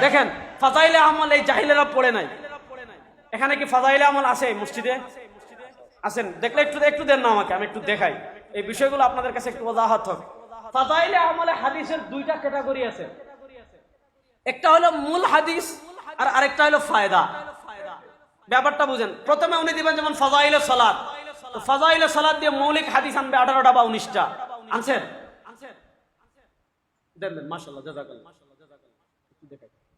দেখেন ফাজাইলে আমল এই জাহিলেরা পড়ে নাই। এখানে কি ফাজাইলে আমল আছে মসজিদে? আছেন? দেখলে একটু একটু দেন না আমাকে, আমি একটু দেখাই এই বিষয়গুলো আপনাদের কাছে একটু ওয়াজাহাত হবে। ফাজাইলে আমলে হাদিসের দুইটা ক্যাটাগরি আছে, একটা হলো মূল হাদিস আর আরেকটা হলো ফায়দা। ব্যাপারটা বুঝেন। প্রথমে উনি দিবেন যেমন ফাজাইলে সালাত, তো ফাজাইলে সালাত দিয়ে মৌলিক হাদিস আনবে 18টা বা 19টা। আনছেন? দেন দেন, মাশাআল্লাহ, জাযাকাল্লাহ।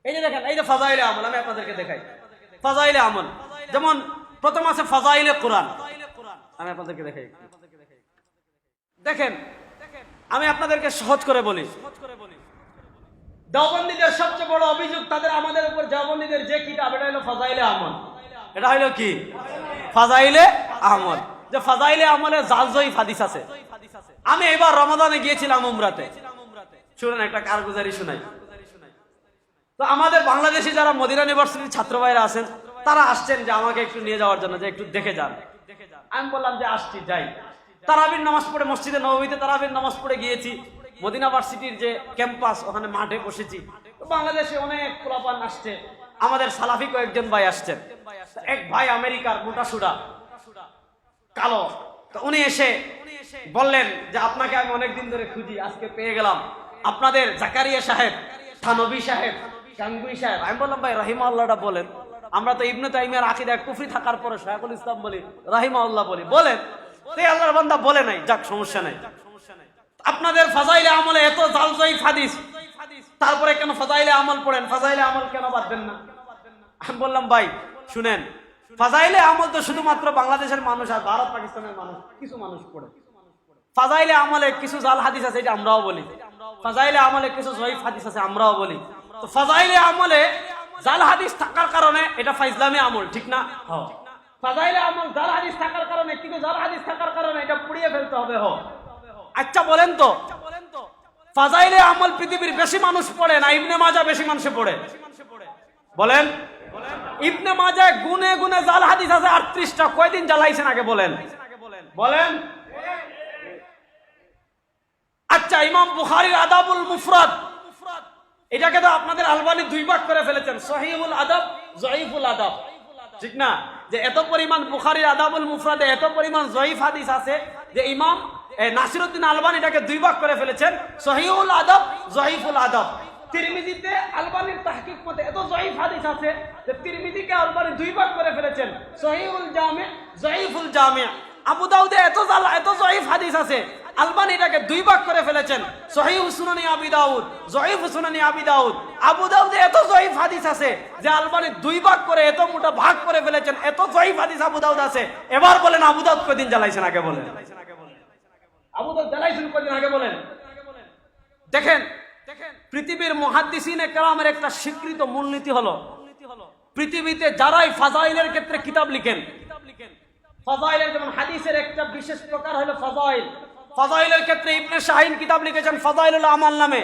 এই যে দেখেন, এই যে ফাজাইলে আমল, আমি আপনাদেরকে দেখাই ফাজাইলে আমল। যেমন প্রথম আছে ফাজাইলে কোরআন, আমি আপনাদেরকে দেখাই। দেখেন আমি আপনাদেরকে সহজ করে বলি, দেওবন্দীদের সবচেয়ে বড় অভিযোগ তাদের আমাদের উপর, দেওবন্দীদের যে কিতাব, এটা হলো ফাজাইলে আমল। এটা হলো কি? ফাজাইলে আমল। যে ফাজাইলে আমলে জাল জয়ীফ হাদিস আছে। আমি এবার রমাদানে গিয়েছিলাম উমরাতে, শুনেন একটা কারগুজারি শোনাই। তো আমাদের বাংলাদেশি যারা মদিনা ইউনিভার্সিটির ছাত্র ভাইরা আছেন, তারা আসছেন যে আমাকে একটু নিয়ে যাওয়ার জন্য, যে একটু দেখে যান। আমি বললাম যে আসছি, যাই। তারাবির নামাজ পড়ে মসজিদে নববীতে তারাবির নামাজ পড়ে গিয়েছি। মদিনা ভার্সিটির যে ক্যাম্পাস, ওখানে মাঠে বসেছি। তো বাংলাদেশে অনেক পোলাপান আসছে, আমাদের সালাফি কয়েকজন ভাই আসছেন। এক ভাই আমেরিকার, মোটাসুডা, কালো। তো উনি এসে বললেন যে আপনাকে আমি অনেকদিন ধরে খুঁজি, আজকে পেয়ে গেলাম। আপনাদের জাকারিয়া সাহেব, থানবী সাহেব, গাঙ্গুই সাহেব। আমি বললাম ভাই রাহিমাহুল্লাহটা বলেন। আমরা তো ইবনে তাইমিয়ার আকীদায় কুফরি থাকার পরে শায়খুল ইসলাম বলি, রাহিমাহুল্লাহ বলি। বলেন। এই আল্লাহর বান্দা বলে নাই, যাক সমস্যা নাই। আপনাদের ফাজাইলে আমলে এত জাল জয়ীফ হাদিস, তারপরে কেন ফাজাইলে আমল পড়েন? ফাজাইলে আমল কেন বাদ দেন না? আমি বললাম ভাই শুনেন, ফাজাইলে আমল তো শুধুমাত্র বাংলাদেশের মানুষ আর ভারত পাকিস্তানের মানুষ, কিছু মানুষ পড়ে। ফাজাইলে আমলে কিছু জাল হাদিস আছে, এটা আমরাও বলি। ফাজাইলে আমলে কিছু জয়ীফ হাদিস আছে, আমরাও বলি। তো ফাজাইলে আমলে জাল হাদিস থাকার কারণে এটা ফাইজলামি আমল, ঠিক না? ফাজাইলে আমল জাল হাদিস থাকার কারণে, কিন্তু জাল হাদিস থাকার কারণে এটা পুড়িয়ে ফেলতে হবে। আচ্ছা বলেন তো, ফাজাইলে আমল পৃথিবীর বেশি মানুষ পড়ে না ইবনে মাজাহ বেশি মানুষে পড়ে? বলেন। ইবনে মাজাহ গুনে গুনে জাল হাদিস আছে 38টা। কয়দিন জ্বালাইছেন আগে বলেন? বলেন। আচ্ছা, ইমাম বুখারীর আদাবুল মুফরাদ, এটাকে তো আপনাদের আলবানী দুই ভাগ করে ফেলেছেন, সহিহুল আদাব, জয়ীফুল আদাব, ঠিক না? যে এত পরিমাণ বুখারীর আদাবুল মুফরাদে এত পরিমাণ জয়ীফ হাদিস আছে যে ইমাম নাসিরউদ্দিন আলবানী এটাকে দুই ভাগ করে ফেলেছেন, সহিহুল আদাব, জয়ীফুল আদাব। তিরমিজিতে আলবানীর তাহকিক মতে এত জয়ীফ হাদিস আছে যে তিরমিজিকে আলবানী দুই ভাগ করে ফেলেছেন, সহিহুল জামি, জয়ীফুল জামি। আবু দাউদে এত জয়ীফ হাদিস আছে, আলবানী এটাকে দুই ভাগ করে ফেলেছেন, সহিহ সুনানি আবি দাউদ, জয়ীফ সুনানি আবি দাউদ। আবু দাউদে এত জয়ীফ হাদিস আছে যে আলবানী দুই ভাগ করে এত মোটা ভাগ করে ফেলেছেন, এত জয়ীফ হাদিস আবু দাউদ আছে। এবার বলেন আবু দাউদ কয়দিন জ্বালাইছেন আগে বলেন? আবু দাউদ জ্বালাইছেন কয়দিন আগে বলেন? দেখেন পৃথিবীর মুহাদ্দিসিনে কেরামের একটা স্বীকৃত মূলনীতি হলো, পৃথিবীতে যারাই ফাজাইলের ক্ষেত্রে কিতাব লিখেন, ফাজাইলের যেমন হাদিসের একটা বিশেষ প্রকার হলো ফাজাইল। ফাজাইলের ক্ষেত্রে ইবনে শাহিন কিতাব লিখেছেন ফাজাইলুল আমাল নামে,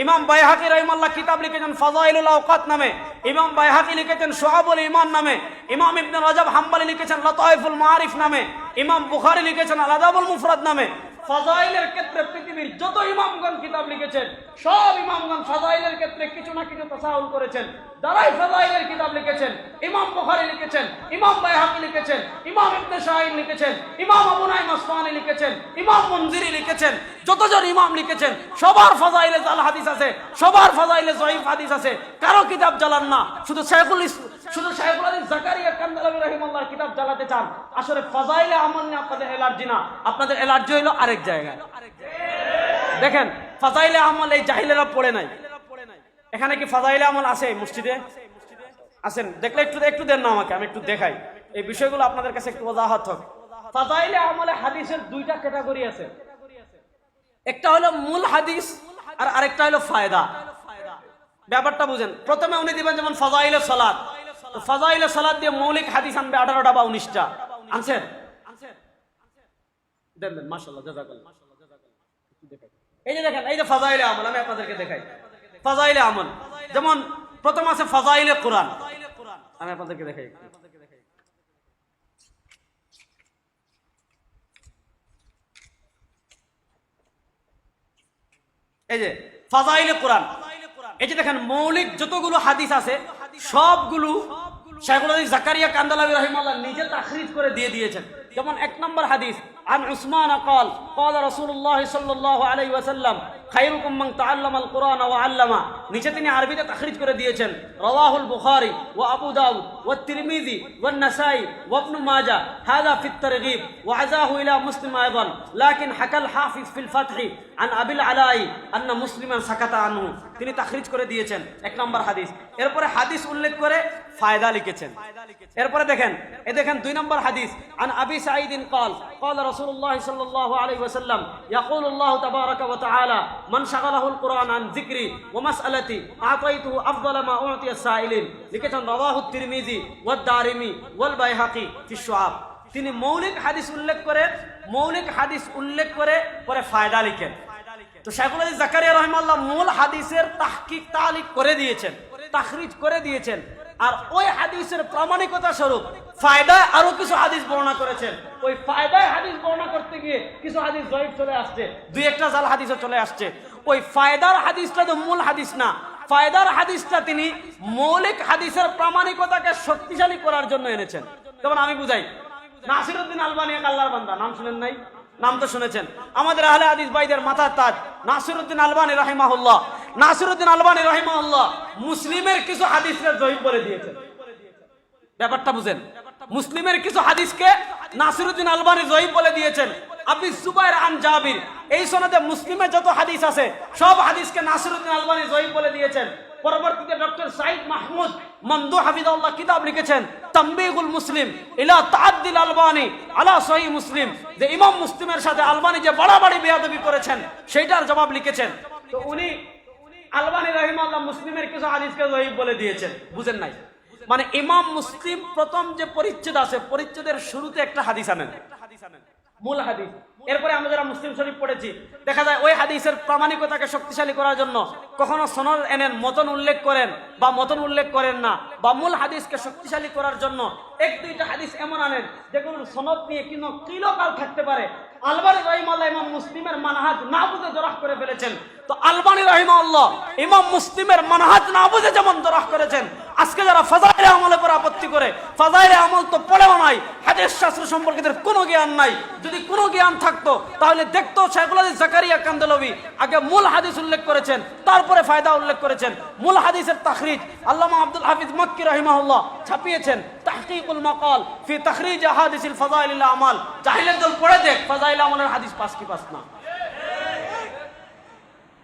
ইমাম বাইহাকি রাহিমাহুল্লাহ কিতাব লিখেছেন ফাজাইলুল আওকাত নামে, ইমাম বাইহাকি লিখেছেন শুআবুল ঈমান নামে, ইমাম ইবনে রাজব হাম্বলি লিখেছেন লতাইফুল মাআরিফ নামে, ইমাম বুখারী লিখেছেন আল আদাবুল মুফরাদ নামে। ফাজাইলের ক্ষেত্রে পৃথিবীর যত ইমামগণ কিতাব লিখেছেন, সব ইমামগণ ফাজাইলের ক্ষেত্রে কিছু না কিছু তাসাহুল করেছেন। যারাই ফাজাইলের কিতাব লিখেছেন, ইমাম বুখারী লিখেছেন, ইমাম বাইহাকি লিখেছেন, ইমাম ইবনে শাহিন লিখেছেন, ইমাম আবু নাঈম আসফাহানী লিখেছেন, ইমাম মুনজিরি লিখেছেন, যতজন ইমাম লিখেছেন সবার ফাজাইলে জাল হাদিস আছে, সবার ফাজাইলে জয়ীফ হাদিস আছে। কারো কিতাব জ্বালান না, শুধু শাইখুল হাদিস জাকারিয়া কান্দালাবী রাহিমাহুল্লাহর কিতাব জ্বালাতে চান। আসলে ফাজাইলে আমল নিয়ে আপনাদের এলার্জি না, আপনাদের এলার্জি হলো আরেক জায়গায়। দেখেন ফাজাইলে আমল এই জাহিলেরা পড়ে নাই। এখানে কি ফাজাইলে আমল আছে মসজিদে? আছেন? দেখলে একটু একটু দেন না আমাকে, আমি একটু দেখাই এই বিষয়গুলো আপনাদের কাছে একটু ওয়াজাহাত হবে। ফাজাইলে আমলে হাদিসের দুইটা ক্যাটাগরি আছে, একটা হলো মূল হাদিস আর আরেকটা হলো ফায়দা। ব্যাপারটা বুঝেন। প্রথমে উনি দিবেন যেমন ফাজাইলে সালাত, তো ফাজাইলে সালাত দিয়ে মৌলিক হাদিস আনবে 18টা বা 19টা। আনছেন? দেন দেন, মাশাআল্লাহ, জাযাকাল্লাহ। এই যে দেখেন, এই যে ফাজাইলে আমল, আমি আপনাদেরকে দেখাই ফাজাইলে আমল। যেমন প্রথম আছে ফাজাইলে কোরআন, আমি আপনাদেরকে দেখাই। এই যে ফাজাইলে কোরআন। এই যে দেখেন মৌলিক যতগুলো হাদিস আছে সবগুলো শাইখুল হাদিস জাকারিয়া কান্দালাবি রাহিমাহুল্লাহ নিজে তাখরিজ করে দিয়ে দিয়েছেন। যেমন 1 নম্বর হাদিস, আন উসমান قال قال رسول الله صلى الله عليه وسلم খায়রুকুম মান তাআল্লামাল কুরআন ওয়া আল্লামা। নিচে তিনি আরবিতে তাখরিজ করে দিয়েছেন, রাওয়াহুল বুখারী ওয়া আবু দাউদ ওয়া তিরমিজি ওয়া নাসাই ওয়া ইবনে মাজাহ হাযা ফি الترغيب وعزاه الى مسلم ايضا لكن حكى الحافظ في الفتح عن ابي العلاء ان مسلما سكت عنه। তিনি তাখরিজ করে দিয়েছেন 1 নম্বর হাদিস। এরপরে হাদিস উল্লেখ করে ফায়দা লিখেছেন। এরপরে দেখেন 2 নম্বর হাদিস, আন আবি সাঈদ قال قال رسول الله صلى الله عليه وسلم يقول الله تبارك وتعالى من شغله القرآن عن ذكري ومسألتي أعطيته أفضل ما أعطي السائلين। লিখেছেন রাওয়াহু তিরমিজি ওয়া দারিমি ওয়াল বাইহাকি ফি শুআব। তিনি মৌলিক হাদিস উল্লেখ করে পরে ফায়দা লিখেন। তো শাইখুল হাদিস জাকারিয়া রাহিমাহুল্লাহ মূল হাদিসের তাহকিক তালিক করে দিয়েছেন, তাখরিজ করে দিয়েছেন, আর ওই হাদিসের প্রামাণিকতা স্বরূপ ফায়দায় আরো কিছু হাদিস বর্ণনা করেছেন। ওই ফায়দায় হাদিস বর্ণনা করতে গিয়ে কিছু হাদিস জয়ীফ চলে আসছে, 2-1টা জাল হাদিসও চলে আসছে। ওই ফায়দার হাদিসটা তো মূল হাদিস না, ফায়দার হাদিসটা তিনি মৌলিক হাদিসের প্রামাণিকতাকে শক্তিশালী করার জন্য এনেছেন। যেমন আমি বুঝাই, নাসিরউদ্দিন আলবানী এক আল্লাহর বান্দা, নাম শুনেন নাই? নাম তো শুনেছেন। আমাদের আহলে হাদিস ভাইদের মাথার তাজ নাসিরউদ্দিন আলবানী রাহিমাহুল্লাহ। নাসিরউদ্দিন আলবানী রাহিমাহুল্লাহ মুসলিমের কিছু হাদিসকে জয়ীফ বলে দিয়েছেন। ব্যাপারটা বুঝেন, মুসলিমের কিছু হাদিসকে নাসিরউদ্দিন আলবানী জয়ীফ বলে দিয়েছেন। আবি জুবাইর আন জাবির, এই সনদে মুসলিমে যত হাদিস আছে সব হাদিসকে নাসিরউদ্দিন আলবানী জয়ীফ বলে দিয়েছেন। পরবর্তীতে ডক্টর সাইদ মাহমুদ মমদুহ হাফিজাহুল্লাহ কিতাব লিখেছেন তামবিগুল মুসলিম ইলা তাআদ্দিল আলবানী আলা সহিহ মুসলিম, যে ইমাম মুসলিমের সাথে আলবানী যে বাড়াবাড়ি বেয়াদবি করেছেন সেইটার জবাব লিখেছেন। তো উনি আলবানী রাহিমাহুল্লাহ মুসলিমের কিছু হাদিসকে জয়ীফ বলে দিয়েছেন। বুঝেন নাই? মানে ইমাম মুসলিম প্রথম যে পরিচ্ছেদ আছে, পরিচ্ছেদের শুরুতে একটা হাদিস আনেন, মূল হাদিস। এরপরে আমরা যারা মুসলিম শরীফ পড়েছি দেখা যায় ওই হাদিসের প্রামাণিকতাকে শক্তিশালী করার জন্য কখনো সনদ এনেন, মতন উল্লেখ করেন বা মতন উল্লেখ করেন না, বা মূল হাদিসকে শক্তিশালী করার জন্য 1-2টা হাদিস এমন আনেন যেগুলোর সনদ নিয়ে কিন্তু কিলোকাল থাকতে পারে। আলবানী রাহিমাহুল্লাহ ইমাম মুসলিমের মানহাজ না বুঝে জরাহ করে ফেলেছেন। তো আলবানী রাহিমাহুল্লাহ ইমাম মুসলিমের মানহাজ না বুঝে যেমন জরাহ করেছেন, আজকে যারা ফাজাইলে আমলের উপর আপত্তি করে, ফাজাইলে আমল তো পড়েও নাই, হাদিস শাস্ত্র সম্পর্কে কোনো জ্ঞান নাই। যদি কোনো জ্ঞান থাকতো তাহলে দেখতো শাইখুল হাদিস জাকারিয়া কান্দালাবি আগে মূল হাদিস উল্লেখ করেছেন, তারপরে ফায়দা উল্লেখ করেছেন। মূল হাদিসের তাখরিজ আল্লামা আব্দুল হাফিজ মক্কি রাহিমাহুল্লাহ ছাপিয়েছেন তাহকিকুল মাকাল ফি তাখরিজ আহাদিসিল ফাজাইলিল আমাল। জাহিলের দল পড়ে দেখ ফাজাইল আমলের হাদিস পাস কি পাস না।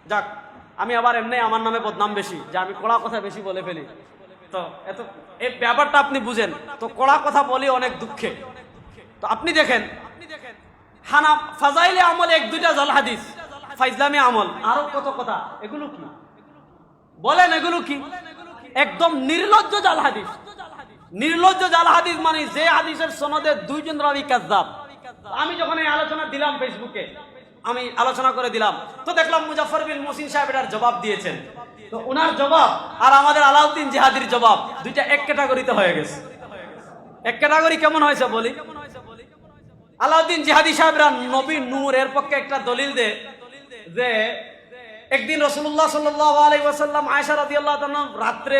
যাক, আমি আবার এমনি আমার নামে বদনাম বেশি, যে আমি কড়া কথা বেশি বলে ফেলি। তো এত এই ব্যাপারটা আপনি বুঝেন, তো কড়া কথা বলি অনেক দুঃখে। তো আপনি দেখেন হানা ফাজাইলে আমল 1-2টা জাল হাদিস, ফাইজলামি আমল আরো কত কথা, এগুলো কি বলেন? এগুলো কি? একদম নির্লজ্জ জাল হাদিস। নির্লজ্জ জাল হাদিস মানে যে হাদিসের সনদে 2জন রাবী কাযযাব। আমি যখন এই আলোচনা দিলাম ফেসবুকে, আমি আলোচনা করে দিলাম, তো দেখলাম মুজাফফর বিন মুহসিন সাহেব এটার জবাব দিয়েছেন। তো ওনার জবাব আর আমাদের আলাউদ্দিন জিহাদির জবাব দুইটা এক ক্যাটাগরিতে হয়ে গেছে। এক ক্যাটাগরি কেমন হয়েছে বলি? আলাউদ্দিন জিহাদি সাহেবরা নবী নূর এর পক্ষে একটা দলিল দে যে একদিন রাসূলুল্লাহ সাল্লাল্লাহু আলাইহি ওয়াসাল্লাম আয়েশা রাদিয়াল্লাহু তাআলা রাতে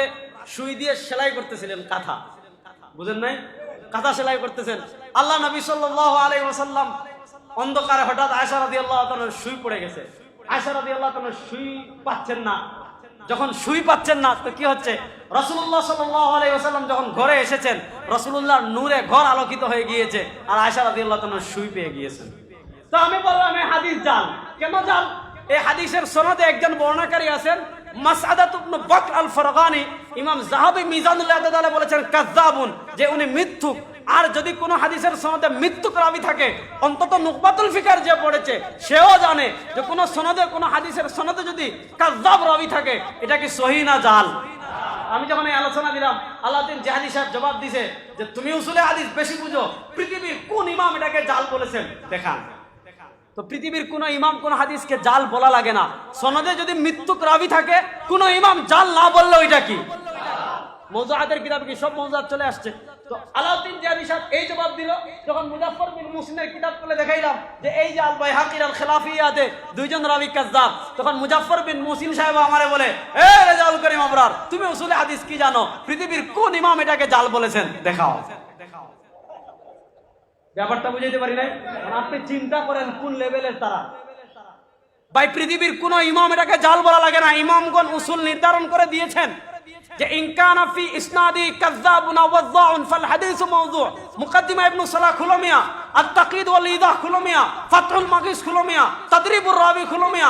সুই দিয়ে সেলাই করতেছিলেন, কাঁথা, বুঝেন নাই? কাঁথা সেলাই করতেছেন। আল্লাহ নবী সাল্লাল্লাহু আলাইহি ওয়াসাল্লাম অন্ধকারে হঠাৎ আয়েশা রাদিয়াল্লাহু তাআলার সুই পড়ে গেছে। আয়েশা রাদিয়াল্লাহু তাআলা সুই পাচ্ছেন না। যখন সুই পাচ্ছেন না তো কি হচ্ছে, রাসূলুল্লাহ সাল্লাল্লাহু আলাইহি ওয়াসাল্লাম যখন ঘরে এসেছেন, রাসূলুল্লাহর নূরে ঘর আলোকিত হয়ে গিয়েছে, আর আয়েশা রাদিয়াল্লাহু তাআলা সুই পেয়ে গিয়েছেন। তো আমি বললাম এই হাদিস জাল। কেন জাল? এই হাদিসের সনদে একজন বর্ণনাকারী আছেন মাসআদাত ইবনে বকর আল ফারগানি। ইমাম যাহাবী মিজানুল ইতিদালে বলেছেন কাযযাবুন, যে উনি মিথ্যুক। আর যদি কোনো হাদিসের সনদে মিথ্যুক রাবী থাকে, অন্তত নুকবাতুল ফিকার যে পড়েছে সেও জানে যে কোনো সনদে, কোনো হাদিসের সনদে যদি কাযযাব রাবী থাকে এটা কি সহিহ না জাল? আমি যখন এই আলোচনা দিলাম, আলাউদ্দিন জিহাদি সাহেব জবাব দিছে যে তুমি উসুলে হাদিস বেশি বুঝো, পৃথিবীর কোন ইমাম এটাকে জাল বলেছেন দেখান। তো পৃথিবীর কোন ইমাম কোন হাদিসকে জাল বলা লাগে না। সনদে যদি মিথ্যুক রাবী থাকে, কোন ইমাম জাল না বললে ওইটা কি? মওযুআতের কিতাবে কি সব মওযুআত চলে আসছে? তো আলাউদ্দিন জিয়াদি সাহেব এই জবাব দিল যখন মুজাফফর বিন মুহসিনের কিতাব খুলে দেখাইলাম যে এই যে আল বাইহাকির আল খিলাফিয়াতে দুইজন রাবী কাযযাব, তখন মুজাফফর বিন মুহসিন সাহেব আমারে বলে, এ রেজাউল করিম আবরার, তুমি উসুলে হাদিস কি জানো? পৃথিবীর কোন ইমাম এটাকে জাল বলেছেন দেখাও। ব্যাপারটা বুঝাইতে পারি নাই? আপনি চিন্তা করেন কোন লেভেলের তারা। ভাই পৃথিবীর কোন ইমাম এটাকে জাল বলা লাগে না, ইমামগণ উসুল নির্ধারণ করে দিয়েছেন যে ইনকানা ফি ইসনাদি কাযযাবুন ওয়াযযাউন ফাল হাদিসু মাওযু'। মুকদ্দিমা ইবনে সালাহ খুলো মিয়া, আত-তাকীদ ওয়াল ইদাহ খুলো মিয়া, ফাতহুল মাগিস খুলো মিয়া, তাদরিবুর রাবি খুলো মিয়া,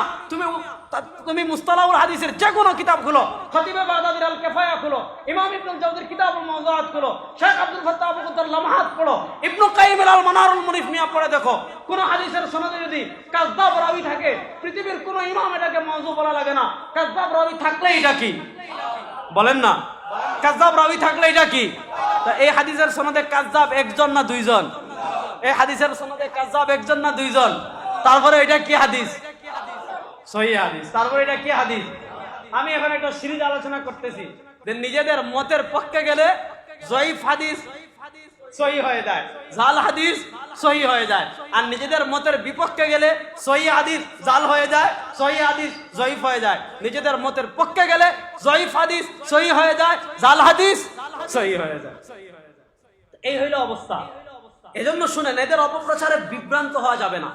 তুমি মুস্তালাহুল হাদিসের যে কোনো কিতাব খুলো, খতিবে বাগদাদির আল কিফায়া খুলো, ইমাম ইবনুল জাওজির কিতাবুল মাওযুআত খুলো, শেখ আব্দুল ফাত্তাহ আবু কুদ্দার লামহাত পড়ো, ইবনে কাইয়িম আল মানারুল মুনিফ মিয়া পড়ে দেখো, কোন হাদিসের সনদে যদি কাযযাব রাবী থাকে পৃথিবীর কোন ইমাম এটাকে মাওযু বলা লাগে না। কাযযাব রাবী থাকলে এটা কি বলেন না? কাযযাব রাবী থাকলে এটা কি? তা এই হাদিসের সনদে কাযযাব একজন না দুইজন? এই হাদিসের সনদে কাযযাব একজন না দুইজন? তারপরে এটা কি হাদিস? সহিহ হাদিস। তারপরে এটা কি হাদিস? আমি এখন একটা সিরিজ আলোচনা করতেছি যে নিজেদের মতের পক্ষে গেলে জয়ীফ হাদিস সহিহ হয়ে যায়, জাল হাদিস সহিহ হয়ে যায়, আর নিজেদের মতের বিপক্ষে গেলে সহিহ হাদিস জাল হয়ে যায়, সহিহ হাদিস জয়ীফ হয়ে যায়। নিজেদের মতের পক্ষে গেলে জয়ীফ হাদিস সহিহ হয়ে যায়, জাল হাদিস সহিহ হয়ে যায়। এই হইল অবস্থা। এজন্য শুনেন, এদের অপপ্রচারে বিভ্রান্ত হওয়া যাবে না।